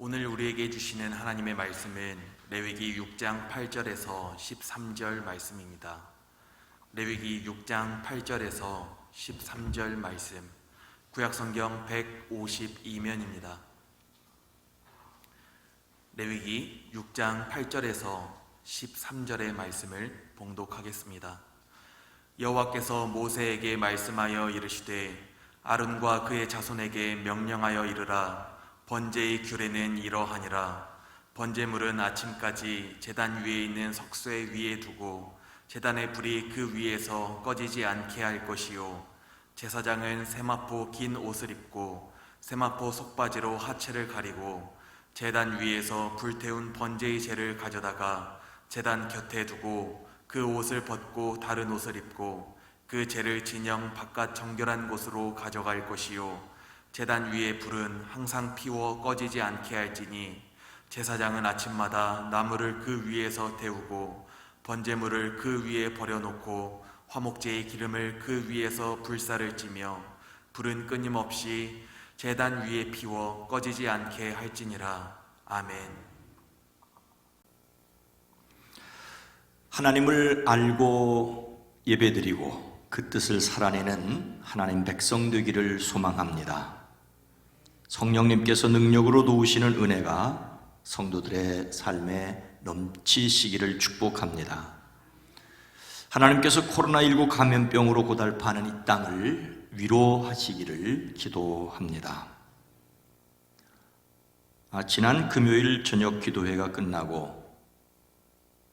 오늘 우리에게 주시는 하나님의 말씀은 레위기 6장 8절에서 13절 말씀입니다. 레위기 6장 8절에서 13절 말씀, 구약성경 152면입니다. 레위기 6장 8절에서 13절의 말씀을 봉독하겠습니다. 여호와께서 모세에게 말씀하여 이르시되 아론과 그의 자손에게 명령하여 이르라. 번제의 규례는 이러하니라. 번제물은 아침까지 제단 위에 있는 석쇠 위에 두고 제단의 불이 그 위에서 꺼지지 않게 할 것이요, 제사장은 세마포 긴 옷을 입고 세마포 속바지로 하체를 가리고 제단 위에서 불태운 번제의 재를 가져다가 제단 곁에 두고 그 옷을 벗고 다른 옷을 입고 그 재를 진영 바깥 정결한 곳으로 가져갈 것이요, 제단 위의 불은 항상 피워 꺼지지 않게 할지니 제사장은 아침마다 나무를 그 위에서 데우고 번제물을 그 위에 버려놓고 화목제의 기름을 그 위에서 불사를 찌며 불은 끊임없이 제단 위에 피워 꺼지지 않게 할지니라. 아멘. 하나님을 알고 예배드리고 그 뜻을 살아내는 하나님 백성 되기를 소망합니다. 성령님께서 능력으로 도우시는 은혜가 성도들의 삶에 넘치시기를 축복합니다. 하나님께서 코로나19 감염병으로 고달파하는 이 땅을 위로하시기를 기도합니다. 지난 금요일 저녁 기도회가 끝나고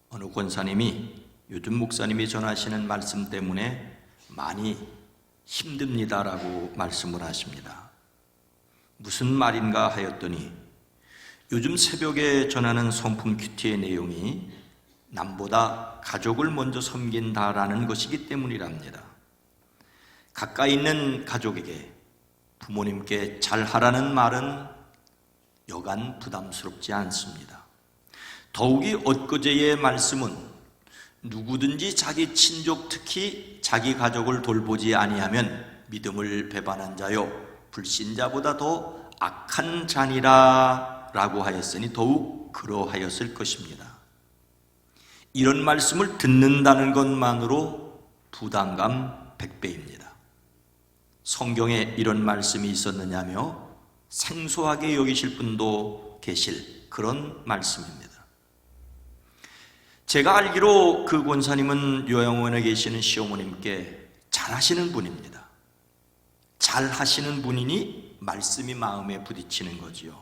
어느 권사님이 요즘 목사님이 전하시는 말씀 때문에 많이 힘듭니다라고 말씀을 하십니다. 무슨 말인가 하였더니 요즘 새벽에 전하는 성품 큐티의 내용이 남보다 가족을 먼저 섬긴다라는 것이기 때문이랍니다. 가까이 있는 가족에게 부모님께 잘하라는 말은 여간 부담스럽지 않습니다. 더욱이 엊그제의 말씀은 누구든지 자기 친족, 특히 자기 가족을 돌보지 아니하면 믿음을 배반한 자요 불신자보다 더 악한 자니라 라고 하였으니 더욱 그러하였을 것입니다. 이런 말씀을 듣는다는 것만으로 부담감 100배입니다. 성경에 이런 말씀이 있었느냐며 생소하게 여기실 분도 계실 그런 말씀입니다. 제가 알기로 그 권사님은 요양원에 계시는 시어머님께 잘하시는 분입니다. 잘하시는 분이니 말씀이 마음에 부딪히는 거지요.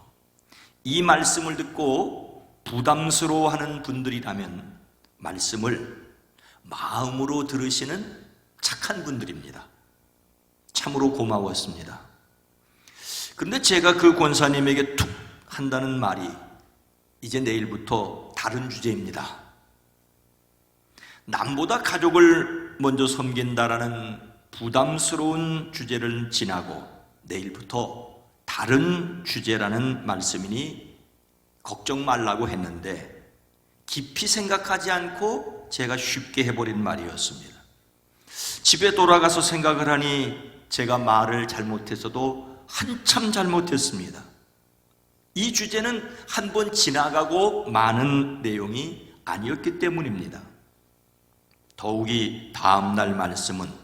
이 말씀을 듣고 부담스러워하는 분들이라면 말씀을 마음으로 들으시는 착한 분들입니다. 참으로 고마웠습니다. 그런데 제가 그 권사님에게 툭 한다는 말이 이제 내일부터 다른 주제입니다. 남보다 가족을 먼저 섬긴다라는 부담스러운 주제를 지나고 내일부터 다른 주제라는 말씀이니 걱정 말라고 했는데 깊이 생각하지 않고 제가 쉽게 해버린 말이었습니다. 집에 돌아가서 생각을 하니 제가 말을 잘못했어도 한참 잘못했습니다. 이 주제는 한 번 지나가고 마는 내용이 아니었기 때문입니다. 더욱이 다음날 말씀은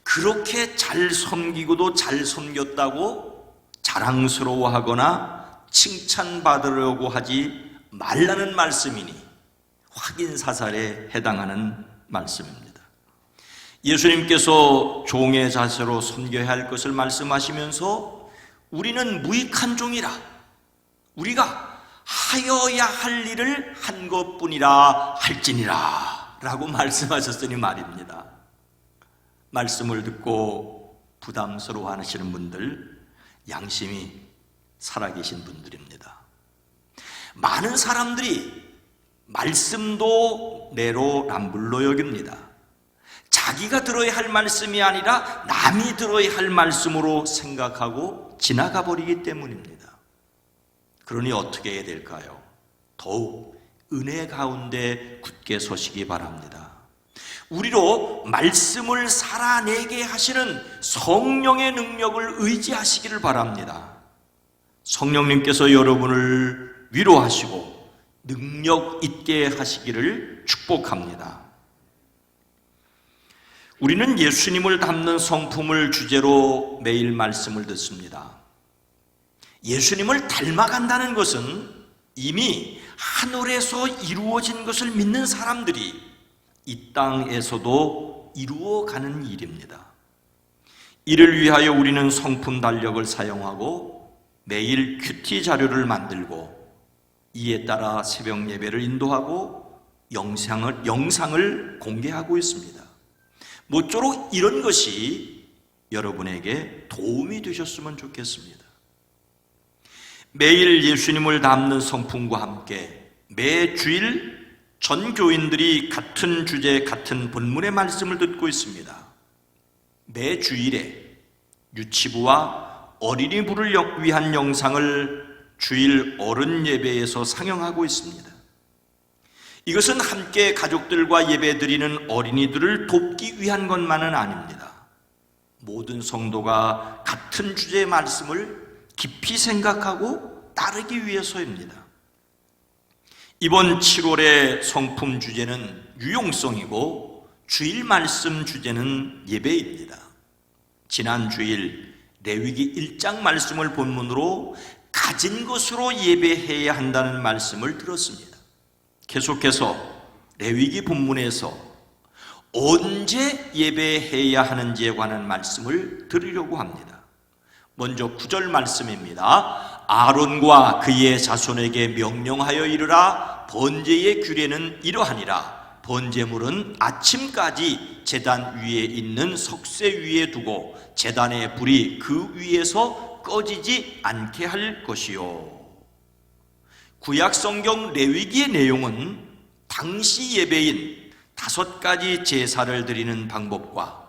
그렇게 잘 섬기고도 잘 섬겼다고 자랑스러워하거나 칭찬받으려고 하지 말라는 말씀이니 확인사살에 해당하는 말씀입니다. 예수님께서 종의 자세로 섬겨야 할 것을 말씀하시면서 우리는 무익한 종이라, 우리가 하여야 할 일을 한 것뿐이라 할지니라 라고 말씀하셨으니 말입니다. 말씀을 듣고 부담스러워 하시는 분들, 양심이 살아계신 분들입니다. 많은 사람들이 말씀도 내로남불로 여깁니다. 자기가 들어야 할 말씀이 아니라 남이 들어야 할 말씀으로 생각하고 지나가 버리기 때문입니다. 그러니 어떻게 해야 될까요? 더욱 은혜 가운데 굳게 서시기 바랍니다. 우리로 말씀을 살아내게 하시는 성령의 능력을 의지하시기를 바랍니다. 성령님께서 여러분을 위로하시고 능력 있게 하시기를 축복합니다. 우리는 예수님을 담는 성품을 주제로 매일 말씀을 듣습니다. 예수님을 닮아간다는 것은 이미 하늘에서 이루어진 것을 믿는 사람들이 이 땅에서도 이루어가는 일입니다. 이를 위하여 우리는 성품 달력을 사용하고 매일 큐티 자료를 만들고 이에 따라 새벽 예배를 인도하고 영상을 공개하고 있습니다. 모쪼록 이런 것이 여러분에게 도움이 되셨으면 좋겠습니다. 매일 예수님을 담는 성품과 함께 매 주일 전 교인들이 같은 주제, 같은 본문의 말씀을 듣고 있습니다. 매 주일에 유치부와 어린이부를 위한 영상을 주일 어른 예배에서 상영하고 있습니다. 이것은 함께 가족들과 예배드리는 어린이들을 돕기 위한 것만은 아닙니다. 모든 성도가 같은 주제의 말씀을 깊이 생각하고 따르기 위해서입니다. 이번 7월의 성품 주제는 유용성이고 주일 말씀 주제는 예배입니다. 지난 주일 레위기 1장 말씀을 본문으로 가진 것으로 예배해야 한다는 말씀을 들었습니다. 계속해서 레위기 본문에서 언제 예배해야 하는지에 관한 말씀을 들으려고 합니다. 먼저 9절 말씀입니다. 아론과 그의 자손에게 명령하여 이르라. 번제의 규례는 이러하니라. 번제물은 아침까지 제단 위에 있는 석쇠 위에 두고 제단의 불이 그 위에서 꺼지지 않게 할 것이요. 구약 성경 레위기의 내용은 당시 예배인 5가지 제사를 드리는 방법과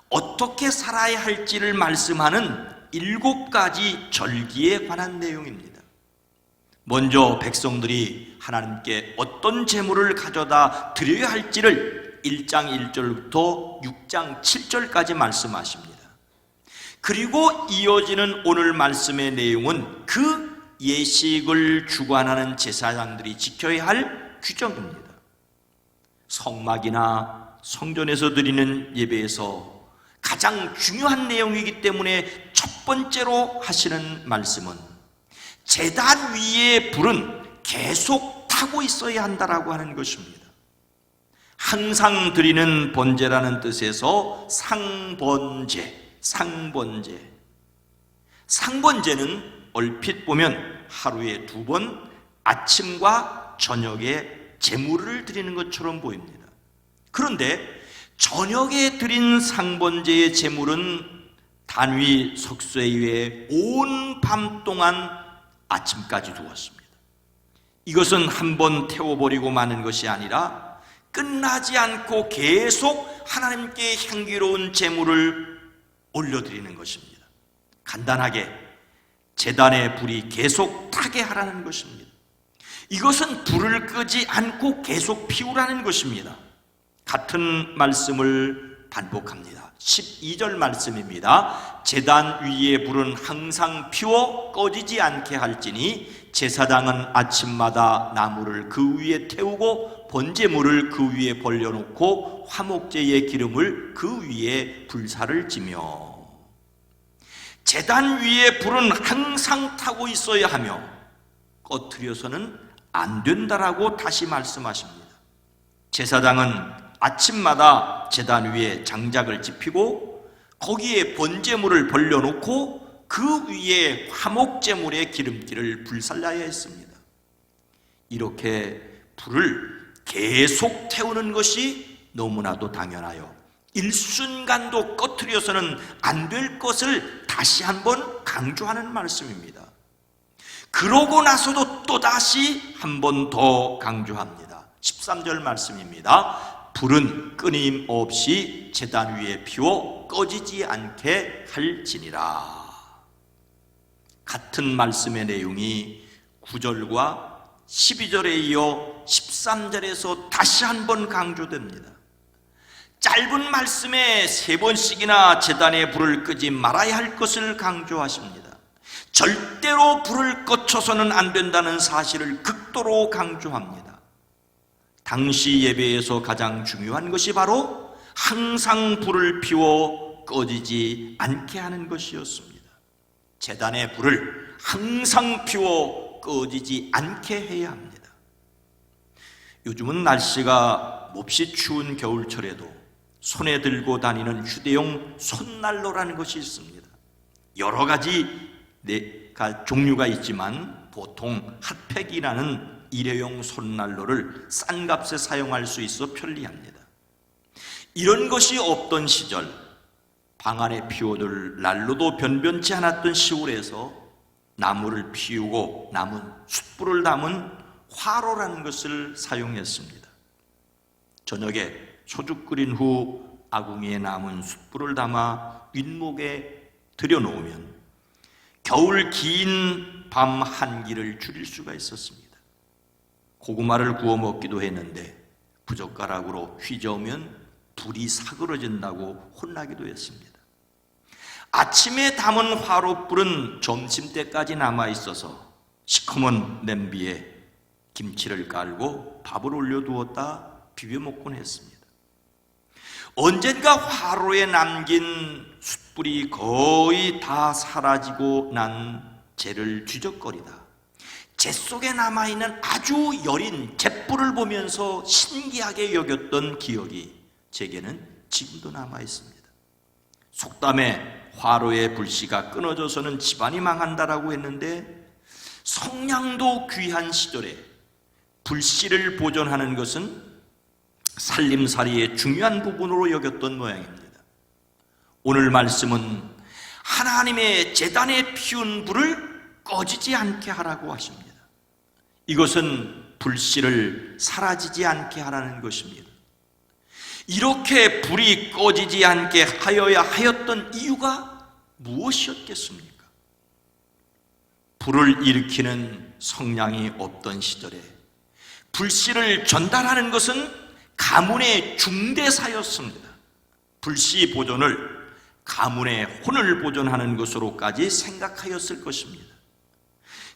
어떻게 살아야 할지를 말씀하는 7가지 절기에 관한 내용입니다. 먼저 백성들이 하나님께 어떤 제물을 가져다 드려야 할지를 1장 1절부터 6장 7절까지 말씀하십니다. 그리고 이어지는 오늘 말씀의 내용은 그 예식을 주관하는 제사장들이 지켜야 할 규정입니다. 성막이나 성전에서 드리는 예배에서 가장 중요한 내용이기 때문에 첫 번째로 하시는 말씀은 제단 위에 불은 계속 타고 있어야 한다라고 하는 것입니다. 항상 드리는 번제라는 뜻에서 상번제는 얼핏 보면 하루에 2번 아침과 저녁에 제물을 드리는 것처럼 보입니다. 그런데 저녁에 드린 상번제의 제물은 단위 석쇠 위에 온 밤 동안 아침까지 두었습니다. 이것은 한번 태워버리고 마는 것이 아니라 끝나지 않고 계속 하나님께 향기로운 제물을 올려드리는 것입니다. 간단하게 제단의 불이 계속 타게 하라는 것입니다. 이것은 불을 끄지 않고 계속 피우라는 것입니다. 같은 말씀을 반복합니다. 12절 말씀입니다. 제단 위에 불은 항상 피워 꺼지지 않게 할지니 제사장은 아침마다 나무를 그 위에 태우고 번제물을 그 위에 벌려놓고 화목제의 기름을 그 위에 불사를 지며 제단 위에 불은 항상 타고 있어야 하며 꺼트려서는 안 된다라고 다시 말씀하십니다. 제사장은 아침마다 제단 위에 장작을 지피고 거기에 번제물을 벌려놓고 그 위에 화목제물의 기름기를 불살라야 했습니다. 이렇게 불을 계속 태우는 것이 너무나도 당연하여 일순간도 꺼트려서는 안 될 것을 다시 한번 강조하는 말씀입니다. 그러고 나서도 또다시 한 번 더 강조합니다. 13절 말씀입니다. 불은 끊임없이 제단 위에 피워 꺼지지 않게 할지니라. 같은 말씀의 내용이 9절과 12절에 이어 13절에서 다시 한 번 강조됩니다. 짧은 말씀에 3번씩이나 제단의 불을 끄지 말아야 할 것을 강조하십니다. 절대로 불을 꺼쳐서는 안 된다는 사실을 극도로 강조합니다. 당시 예배에서 가장 중요한 것이 바로 항상 불을 피워 꺼지지 않게 하는 것이었습니다. 제단의 불을 항상 피워 꺼지지 않게 해야 합니다. 요즘은 날씨가 몹시 추운 겨울철에도 손에 들고 다니는 휴대용 손난로라는 것이 있습니다. 여러 가지 종류가 있지만 보통 핫팩이라는 일회용 손난로를 싼 값에 사용할 수 있어 편리합니다. 이런 것이 없던 시절 방 안에 피워둘 난로도 변변치 않았던 시골에서 나무를 피우고 남은 숯불을 담은 화로라는 것을 사용했습니다. 저녁에 소주 끓인 후 아궁이에 남은 숯불을 담아 윗목에 들여놓으면 겨울 긴 밤 한기를 줄일 수가 있었습니다. 고구마를 구워 먹기도 했는데 부젓가락으로 휘저으면 불이 사그러진다고 혼나기도 했습니다. 아침에 담은 화롯불은 점심때까지 남아있어서 시커먼 냄비에 김치를 깔고 밥을 올려두었다 비벼 먹곤 했습니다. 언젠가 화로에 남긴 숯불이 거의 다 사라지고 난 재를 뒤적거리다 재 속에 남아있는 아주 여린 잿불을 보면서 신기하게 여겼던 기억이 제게는 지금도 남아있습니다. 속담에 화로의 불씨가 끊어져서는 집안이 망한다라고 했는데 성냥도 귀한 시절에 불씨를 보존하는 것은 살림살이의 중요한 부분으로 여겼던 모양입니다. 오늘 말씀은 하나님의 제단에 피운 불을 꺼지지 않게 하라고 하십니다. 이것은 불씨를 사라지지 않게 하라는 것입니다. 이렇게 불이 꺼지지 않게 하여야 하였던 이유가 무엇이었겠습니까? 불을 일으키는 성냥이 없던 시절에 불씨를 전달하는 것은 가문의 중대사였습니다. 불씨 보존을 가문의 혼을 보존하는 것으로까지 생각하였을 것입니다.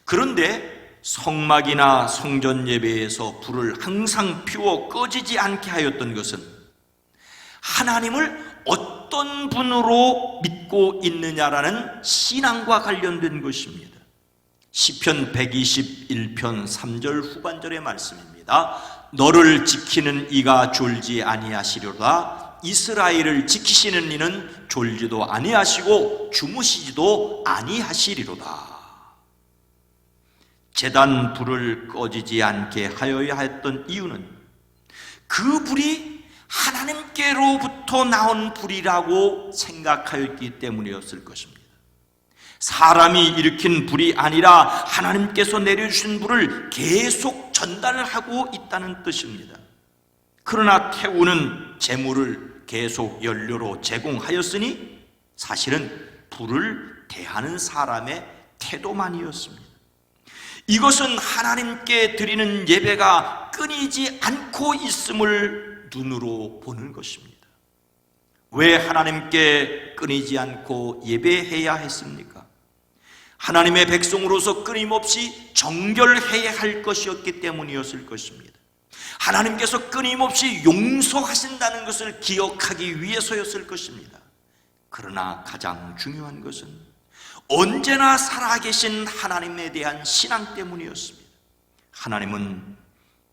그런데 성막이나 성전 예배에서 불을 항상 피워 꺼지지 않게 하였던 것은 하나님을 어떤 분으로 믿고 있느냐라는 신앙과 관련된 것입니다. 시편 121편 3절 후반절의 말씀입니다. 너를 지키는 이가 졸지 아니하시려다. 이스라엘을 지키시는 이는 졸지도 아니하시고 주무시지도 아니하시리로다. 제단 불을 꺼지지 않게 하여야 했던 이유는 그 불이 하나님께로부터 나온 불이라고 생각하였기 때문이었을 것입니다. 사람이 일으킨 불이 아니라 하나님께서 내려주신 불을 계속 전달하고 있다는 뜻입니다. 그러나 태우는 재물을 계속 연료로 제공하였으니 사실은 불을 대하는 사람의 태도만이었습니다. 이것은 하나님께 드리는 예배가 끊이지 않고 있음을 눈으로 보는 것입니다. 왜 하나님께 끊이지 않고 예배해야 했습니까? 하나님의 백성으로서 끊임없이 정결해야 할 것이었기 때문이었을 것입니다. 하나님께서 끊임없이 용서하신다는 것을 기억하기 위해서였을 것입니다. 그러나 가장 중요한 것은 언제나 살아계신 하나님에 대한 신앙 때문이었습니다. 하나님은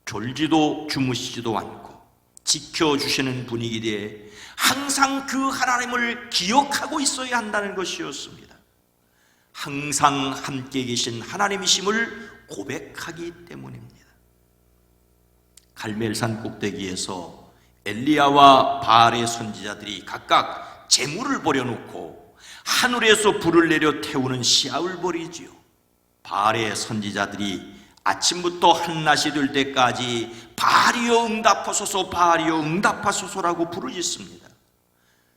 졸지도 주무시지도 않고 지켜주시는 분이기에 항상 그 하나님을 기억하고 있어야 한다는 것이었습니다. 항상 함께 계신 하나님이심을 고백하기 때문입니다. 갈멜산 꼭대기에서 엘리야와 바알의 선지자들이 각각 제물을 버려놓고 하늘에서 불을 내려 태우는 시합을 벌이지요. 바알의 선지자들이 아침부터 한낮이 될 때까지 바알이여 응답하소서 바알이여 응답하소서라고 부르짖습니다.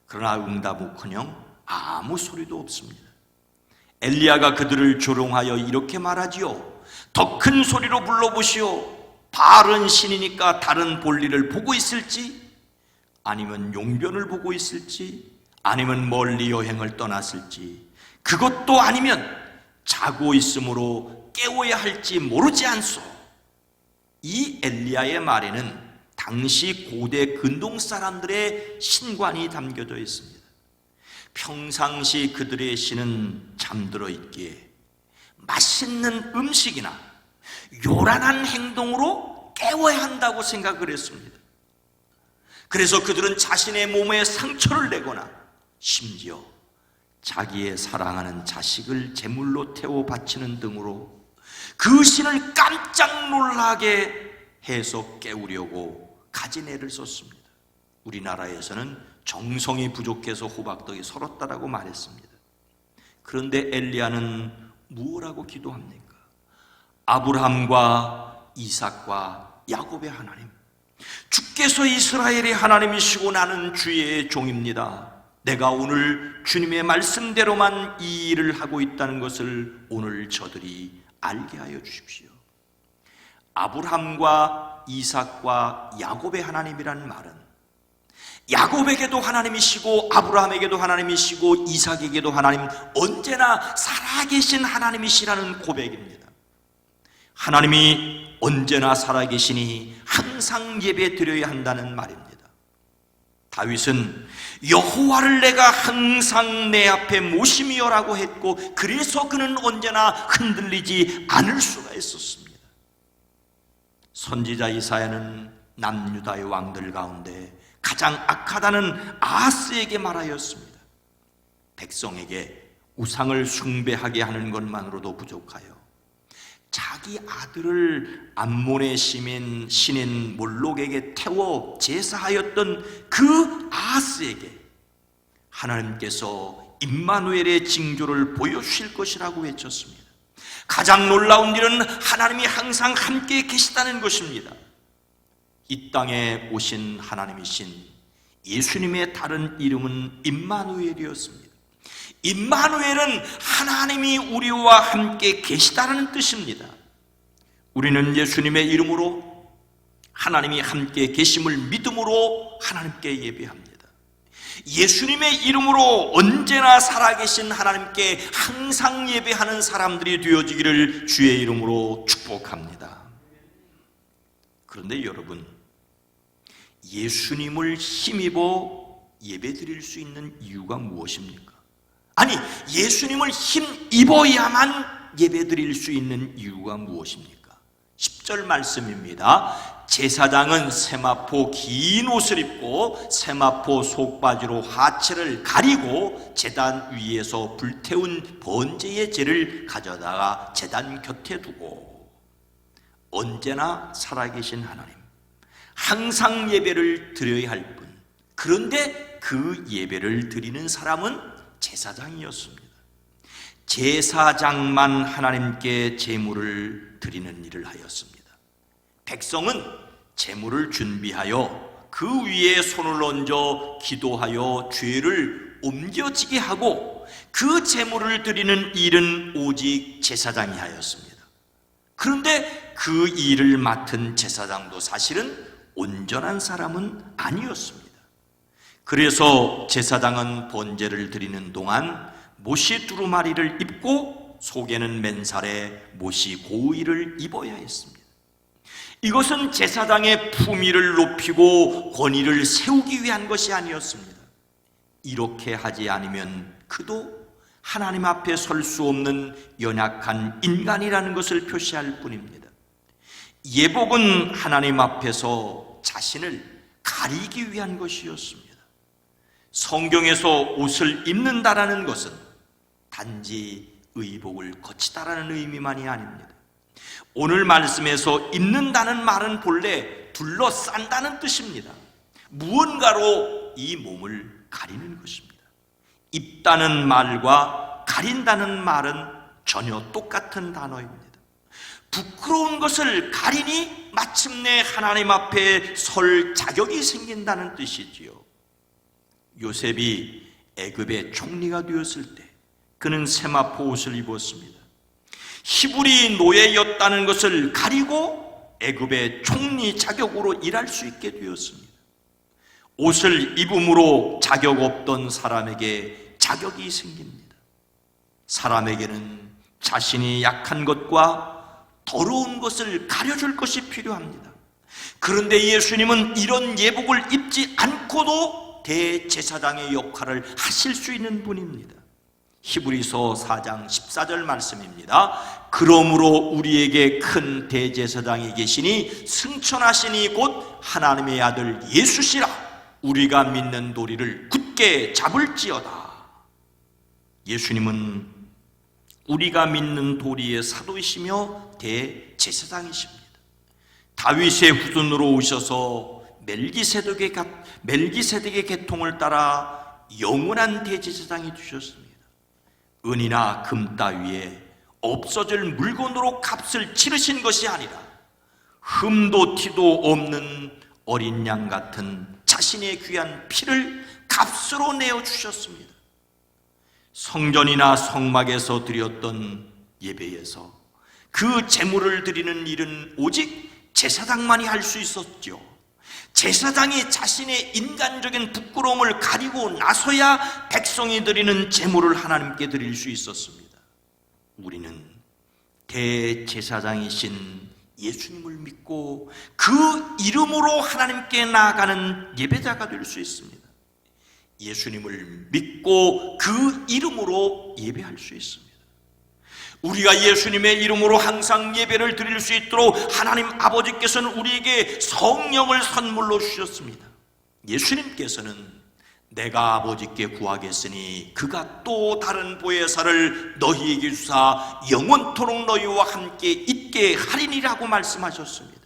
그러나 응답은커녕 아무 소리도 없습니다. 엘리야가 그들을 조롱하여 이렇게 말하지요. 더 큰 소리로 불러보시오. 바알은 신이니까 다른 볼일을 보고 있을지 아니면 용변을 보고 있을지 아니면 멀리 여행을 떠났을지 그것도 아니면 자고 있으므로 깨워야 할지 모르지 않소. 이 엘리야의 말에는 당시 고대 근동 사람들의 신관이 담겨져 있습니다. 평상시 그들의 신은 잠들어 있기에 맛있는 음식이나 요란한 행동으로 깨워야 한다고 생각을 했습니다. 그래서 그들은 자신의 몸에 상처를 내거나 심지어 자기의 사랑하는 자식을 제물로 태워 바치는 등으로 그 신을 깜짝 놀라게 해서 깨우려고 가진 애를 썼습니다. 우리나라에서는 정성이 부족해서 호박떡이 설었다라고 말했습니다. 그런데 엘리야는 무엇라고 기도합니까? 아브라함과 이삭과 야곱의 하나님, 주께서 이스라엘의 하나님이시고 나는 주의 종입니다. 내가 오늘 주님의 말씀대로만 이 일을 하고 있다는 것을 오늘 저들이 알게 하여 주십시오. 아브라함과 이삭과 야곱의 하나님이라는 말은 야곱에게도 하나님이시고 아브라함에게도 하나님이시고 이삭에게도 하나님, 언제나 살아계신 하나님이시라는 고백입니다. 하나님이 언제나 살아계시니 항상 예배 드려야 한다는 말입니다. 다윗은 여호와를 내가 항상 내 앞에 모심이여라고 했고, 그래서 그는 언제나 흔들리지 않을 수가 있었습니다. 선지자 이사야는 남유다의 왕들 가운데 가장 악하다는 아하스에게 말하였습니다. 백성에게 우상을 숭배하게 하는 것만으로도 부족하여 자기 아들을 암몬의 신인 몰록에게 태워 제사하였던 그 아하스에게 하나님께서 임마누엘의 징조를 보여주실 것이라고 외쳤습니다. 가장 놀라운 일은 하나님이 항상 함께 계시다는 것입니다. 이 땅에 오신 하나님이신 예수님의 다른 이름은 임마누엘이었습니다. 임마누엘은 하나님이 우리와 함께 계시다는 뜻입니다. 우리는 예수님의 이름으로 하나님이 함께 계심을 믿음으로 하나님께 예배합니다. 예수님의 이름으로 언제나 살아계신 하나님께 항상 예배하는 사람들이 되어지기를 주의 이름으로 축복합니다. 그런데 여러분, 예수님을 힘입어 예배드릴 수 있는 이유가 무엇입니까? 아니, 예수님을 힘입어야만 예배드릴 수 있는 이유가 무엇입니까? 10절 말씀입니다. 제사장은 세마포 긴 옷을 입고 세마포 속바지로 하체를 가리고 제단 위에서 불태운 번제의 재를 가져다가 제단 곁에 두고, 언제나 살아계신 하나님, 항상 예배를 드려야 할 분, 그런데 그 예배를 드리는 사람은 제사장이었습니다. 제사장만 하나님께 제물을 드리는 일을 하였습니다. 백성은 제물을 준비하여 그 위에 손을 얹어 기도하여 죄를 옮겨지게 하고, 그 제물을 드리는 일은 오직 제사장이 하였습니다. 그런데 그 일을 맡은 제사장도 사실은 온전한 사람은 아니었습니다. 그래서 제사장은 번제를 드리는 동안 못이 두루마리를 입고 속에는 맨살에 못이 고의를 입어야 했습니다. 이것은 제사장의 품위를 높이고 권위를 세우기 위한 것이 아니었습니다. 이렇게 하지 않으면 그도 하나님 앞에 설 수 없는 연약한 인간이라는 것을 표시할 뿐입니다. 예복은 하나님 앞에서 자신을 가리기 위한 것이었습니다. 성경에서 옷을 입는다라는 것은 단지 의복을 거치다라는 의미만이 아닙니다. 오늘 말씀에서 입는다는 말은 본래 둘러싼다는 뜻입니다. 무언가로 이 몸을 가리는 것입니다. 입다는 말과 가린다는 말은 전혀 똑같은 단어입니다. 부끄러운 것을 가리니 마침내 하나님 앞에 설 자격이 생긴다는 뜻이지요. 요셉이 애굽의 총리가 되었을 때 그는 세마포 옷을 입었습니다. 히브리 노예였다는 것을 가리고 애굽의 총리 자격으로 일할 수 있게 되었습니다. 옷을 입음으로 자격 없던 사람에게 자격이 생깁니다. 사람에게는 자신이 약한 것과 더러운 것을 가려줄 것이 필요합니다. 그런데 예수님은 이런 예복을 입지 않고도 대제사장의 역할을 하실 수 있는 분입니다. 히브리서 4장 14절 말씀입니다. 그러므로 우리에게 큰 대제사장이 계시니 승천하시니 곧 하나님의 아들 예수시라. 우리가 믿는 도리를 굳게 잡을지어다. 예수님은 우리가 믿는 도리의 사도이시며 대제사장이십니다. 다윗의 후손으로 오셔서 멜기세덱의 계통을 따라 영원한 대제사장이 되셨습니다. 은이나 금 따위에 없어질 물건으로 값을 치르신 것이 아니라 흠도 티도 없는 어린 양 같은 자신의 귀한 피를 값으로 내어주셨습니다. 성전이나 성막에서 드렸던 예배에서 그 제물을 드리는 일은 오직 제사장만이 할 수 있었죠. 제사장이 자신의 인간적인 부끄러움을 가리고 나서야 백성이 드리는 제물을 하나님께 드릴 수 있었습니다. 우리는 대제사장이신 예수님을 믿고 그 이름으로 하나님께 나아가는 예배자가 될 수 있습니다. 예수님을 믿고 그 이름으로 예배할 수 있습니다. 우리가 예수님의 이름으로 항상 예배를 드릴 수 있도록 하나님 아버지께서는 우리에게 성령을 선물로 주셨습니다. 예수님께서는 내가 아버지께 구하겠으니 그가 또 다른 보혜사를 너희에게 주사 영원토록 너희와 함께 있게 하리니라고 말씀하셨습니다.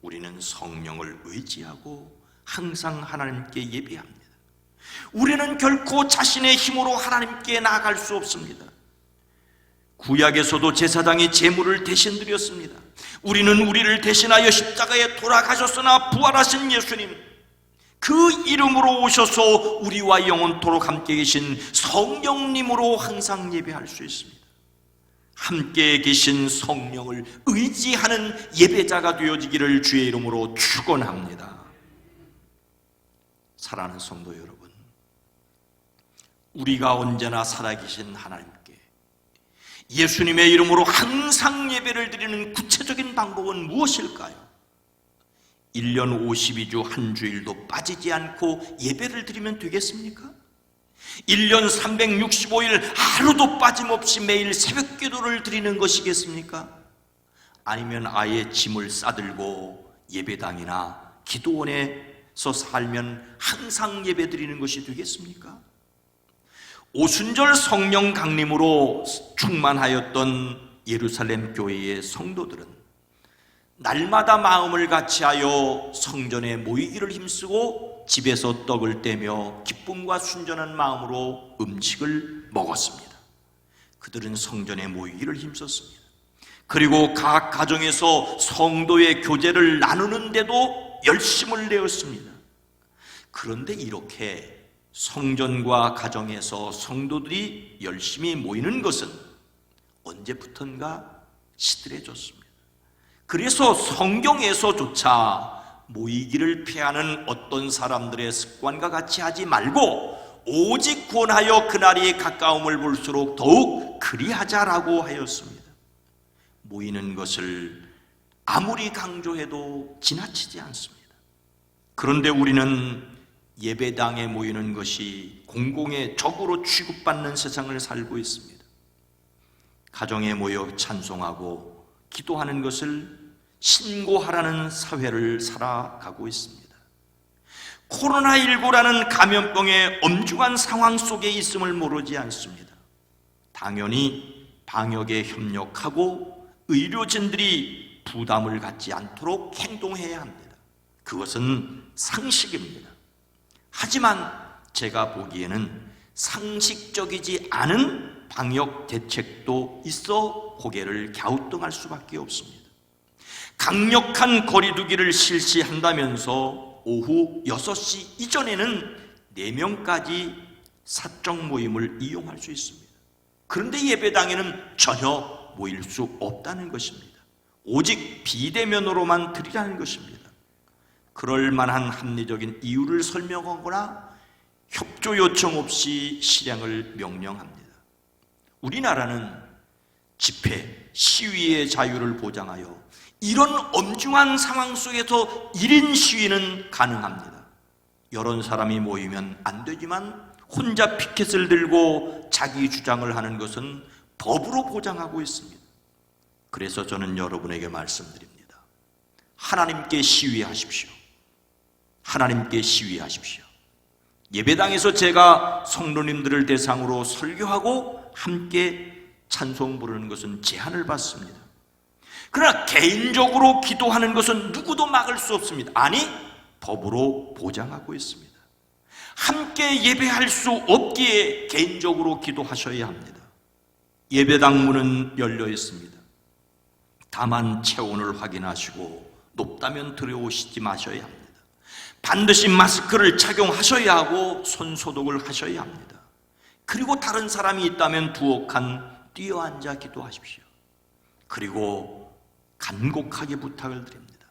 우리는 성령을 의지하고 항상 하나님께 예배합니다. 우리는 결코 자신의 힘으로 하나님께 나아갈 수 없습니다. 구약에서도 제사장이 제물을 대신 드렸습니다. 우리는 우리를 대신하여 십자가에 돌아가셨으나 부활하신 예수님, 그 이름으로 오셔서 우리와 영원토록 함께 계신 성령님으로 항상 예배할 수 있습니다. 함께 계신 성령을 의지하는 예배자가 되어지기를 주의 이름으로 축원합니다. 사랑하는 성도 여러분, 우리가 언제나 살아계신 하나님께 예수님의 이름으로 항상 예배를 드리는 구체적인 방법은 무엇일까요? 1년 52주 한 주일도 빠지지 않고 예배를 드리면 되겠습니까? 1년 365일 하루도 빠짐없이 매일 새벽 기도를 드리는 것이겠습니까? 아니면 아예 짐을 싸들고 예배당이나 기도원에서 살면 항상 예배 드리는 것이 되겠습니까? 오순절 성령 강림으로 충만하였던 예루살렘 교회의 성도들은 날마다 마음을 같이하여 성전에 모이기를 힘쓰고 집에서 떡을 떼며 기쁨과 순전한 마음으로 음식을 먹었습니다. 그들은 성전에 모이기를 힘썼습니다. 그리고 각 가정에서 성도의 교제를 나누는데도 열심을 내었습니다. 그런데 이렇게 성전과 가정에서 성도들이 열심히 모이는 것은 언제부턴가 시들해졌습니다. 그래서 성경에서조차 모이기를 피하는 어떤 사람들의 습관과 같이 하지 말고 오직 구원하여 그날이 가까움을 볼수록 더욱 그리하자라고 하였습니다. 모이는 것을 아무리 강조해도 지나치지 않습니다. 그런데 우리는 예배당에 모이는 것이 공공의 적으로 취급받는 세상을 살고 있습니다. 가정에 모여 찬송하고 기도하는 것을 신고하라는 사회를 살아가고 있습니다. 코로나19라는 감염병의 엄중한 상황 속에 있음을 모르지 않습니다. 당연히 방역에 협력하고 의료진들이 부담을 갖지 않도록 행동해야 합니다. 그것은 상식입니다. 하지만 제가 보기에는 상식적이지 않은 방역 대책도 있어 고개를 갸우뚱할 수밖에 없습니다. 강력한 거리두기를 실시한다면서 오후 6시 이전에는 4명까지 사적 모임을 이용할 수 있습니다. 그런데 예배당에는 전혀 모일 수 없다는 것입니다. 오직 비대면으로만 드리라는 것입니다. 그럴 만한 합리적인 이유를 설명하거나 협조 요청 없이 실행을 명령합니다. 우리나라는 집회, 시위의 자유를 보장하여 이런 엄중한 상황 속에서 1인 시위는 가능합니다. 여러 사람이 모이면 안 되지만 혼자 피켓을 들고 자기 주장을 하는 것은 법으로 보장하고 있습니다. 그래서 저는 여러분에게 말씀드립니다. 하나님께 시위하십시오. 하나님께 시위하십시오. 예배당에서 제가 성도님들을 대상으로 설교하고 함께 찬송 부르는 것은 제한을 받습니다. 그러나 개인적으로 기도하는 것은 누구도 막을 수 없습니다. 아니, 법으로 보장하고 있습니다. 함께 예배할 수 없기에 개인적으로 기도하셔야 합니다. 예배당 문은 열려 있습니다. 다만 체온을 확인하시고 높다면 들어오시지 마셔야 합니다. 반드시 마스크를 착용하셔야 하고 손 소독을 하셔야 합니다. 그리고 다른 사람이 있다면 두어 칸 뛰어앉아 기도하십시오. 그리고 간곡하게 부탁을 드립니다.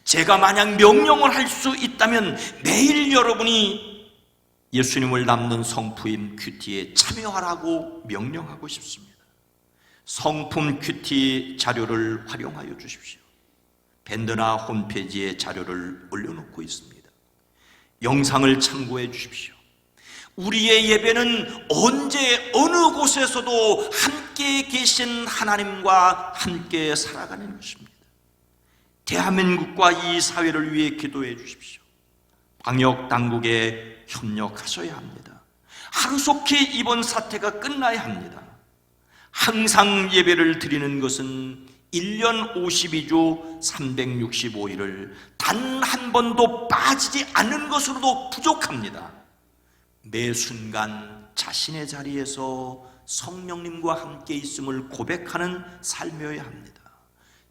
제가 만약 명령을 할 수 있다면 매일 여러분이 예수님을 닮는 성품 큐티에 참여하라고 명령하고 싶습니다. 성품 큐티 자료를 활용하여 주십시오. 밴드나 홈페이지에 자료를 올려놓고 있습니다. 영상을 참고해 주십시오. 우리의 예배는 언제 어느 곳에서도 함께 계신 하나님과 함께 살아가는 것입니다. 대한민국과 이 사회를 위해 기도해 주십시오. 방역 당국에 협력하셔야 합니다. 하루속히 이번 사태가 끝나야 합니다. 항상 예배를 드리는 것은 1년 52주 365일을 단 한 번도 빠지지 않는 것으로도 부족합니다. 매 순간 자신의 자리에서 성령님과 함께 있음을 고백하는 삶이어야 합니다.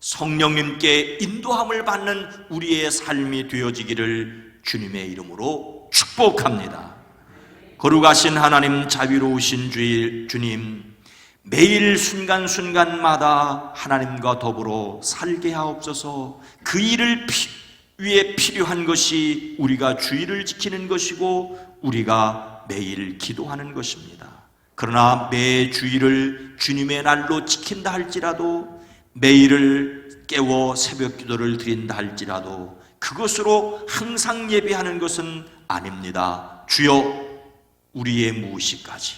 성령님께 인도함을 받는 우리의 삶이 되어지기를 주님의 이름으로 축복합니다. 거룩하신 하나님, 자비로우신 주님, 매일 순간순간마다 하나님과 더불어 살게 하옵소서. 그 일을 위해 필요한 것이 우리가 주의를 지키는 것이고 우리가 매일 기도하는 것입니다. 그러나 매 주일을 주님의 날로 지킨다 할지라도, 매일을 깨워 새벽 기도를 드린다 할지라도 그것으로 항상 예배하는 것은 아닙니다. 주여, 우리의 무엇이까지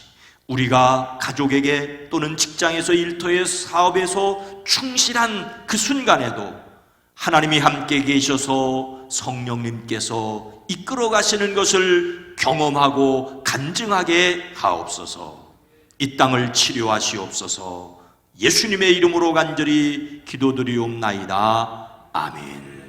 우리가 가족에게 또는 직장에서, 일터에서, 사업에서 충실한 그 순간에도 하나님이 함께 계셔서 성령님께서 이끌어 가시는 것을 경험하고 간증하게 하옵소서. 이 땅을 치료하시옵소서. 예수님의 이름으로 간절히 기도드리옵나이다. 아멘.